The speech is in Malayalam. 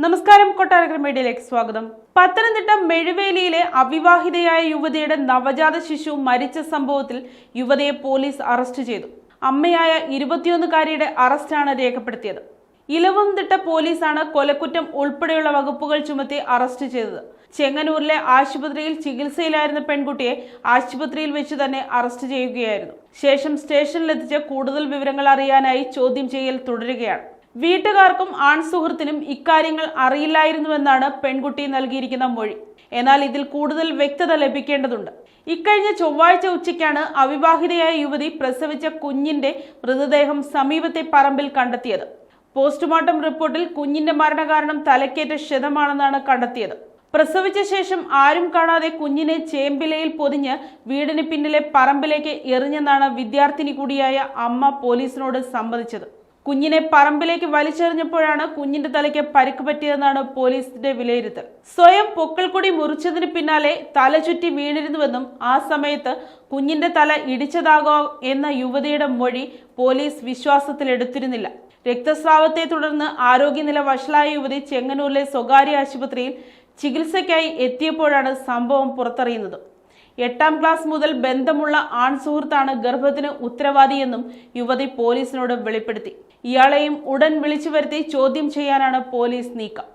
നമസ്കാരം, കൊട്ടാരക്കര മീഡിയയിലേക്ക് സ്വാഗതം. പത്തനംതിട്ട മെഴുവേലിയിലെ അവിവാഹിതയായ യുവതിയുടെ നവജാത ശിശു മരിച്ച സംഭവത്തിൽ യുവതിയെ പോലീസ് അറസ്റ്റ് ചെയ്തു. അമ്മയായ 21-കാരിയുടെ അറസ്റ്റാണ് രേഖപ്പെടുത്തിയത്. ഇലവുംതിട്ട പോലീസാണ് കൊലക്കുറ്റം ഉൾപ്പെടെയുള്ള വകുപ്പുകൾ ചുമത്തി അറസ്റ്റ് ചെയ്തത്. ചെങ്ങന്നൂരിലെ ആശുപത്രിയിൽ ചികിത്സയിലായിരുന്ന പെൺകുട്ടിയെ ആശുപത്രിയിൽ വെച്ച് തന്നെ അറസ്റ്റ് ചെയ്യുകയായിരുന്നു. ശേഷം സ്റ്റേഷനിലെത്തിച്ച് കൂടുതൽ വിവരങ്ങൾ അറിയാനായി ചോദ്യം ചെയ്യൽ തുടരുകയാണ്. വീട്ടുകാർക്കും ആൺസുഹൃത്തിനും ഇക്കാര്യങ്ങൾ അറിയില്ലായിരുന്നുവെന്നാണ് പെൺകുട്ടി നൽകിയിരിക്കുന്ന മൊഴി. എന്നാൽ ഇതിൽ കൂടുതൽ വ്യക്തത ലഭിക്കേണ്ടതുണ്ട്. ഇക്കഴിഞ്ഞ ചൊവ്വാഴ്ച ഉച്ചയ്ക്കാണ് അവിവാഹിതയായ യുവതി പ്രസവിച്ച കുഞ്ഞിന്റെ മൃതദേഹം സമീപത്തെ പറമ്പിൽ കണ്ടെത്തിയത്. പോസ്റ്റ്മോർട്ടം റിപ്പോർട്ടിൽ കുഞ്ഞിന്റെ മരണകാരണം തലക്കേറ്റ ക്ഷതമാണെന്നാണ് കണ്ടെത്തിയത്. പ്രസവിച്ച ശേഷം ആരും കാണാതെ കുഞ്ഞിനെ ചേമ്പിലയിൽ പൊതിഞ്ഞ് വീടിന് പിന്നിലെ പറമ്പിലേക്ക് എറിഞ്ഞെന്നാണ് വിദ്യാർത്ഥിനി കൂടിയായ അമ്മ പോലീസിനോട് സമ്മതിച്ചത്. കുഞ്ഞിനെ പറമ്പിലേക്ക് വലിച്ചെറിഞ്ഞപ്പോഴാണ് കുഞ്ഞിന്റെ തലയ്ക്ക് പരിക്ക് പറ്റിയതെന്നാണ് പോലീസിന്റെ വിലയിരുത്തൽ. സ്വയം പൊക്കിൾക്കൊടി മുറിച്ചതിന് പിന്നാലെ തല ചുറ്റി വീണിരുന്നുവെന്നും ആ സമയത്ത് കുഞ്ഞിന്റെ തല ഇടിച്ചതാകോ എന്ന യുവതിയുടെ മൊഴി പോലീസ് വിശ്വാസത്തിലെടുത്തിരുന്നില്ല. രക്തസ്രാവത്തെ തുടർന്ന് ആരോഗ്യനില വഷളായ യുവതി ചെങ്ങന്നൂരിലെ സ്വകാര്യ ആശുപത്രിയിൽ ചികിത്സയ്ക്കായി എത്തിയപ്പോഴാണ് സംഭവം പുറത്തറിയുന്നത്. 8ാം ക്ലാസ് മുതൽ ബന്ധമുള്ള ആൺസുഹൃത്താണ് ഗർഭത്തിന് ഉത്തരവാദിയെന്നും യുവതി പോലീസിനോട് വെളിപ്പെടുത്തി. ഇയാളെയും ഉടൻ വിളിച്ചു വരുത്തി ചോദ്യം ചെയ്യാനാണ് പോലീസ് നീക്കം.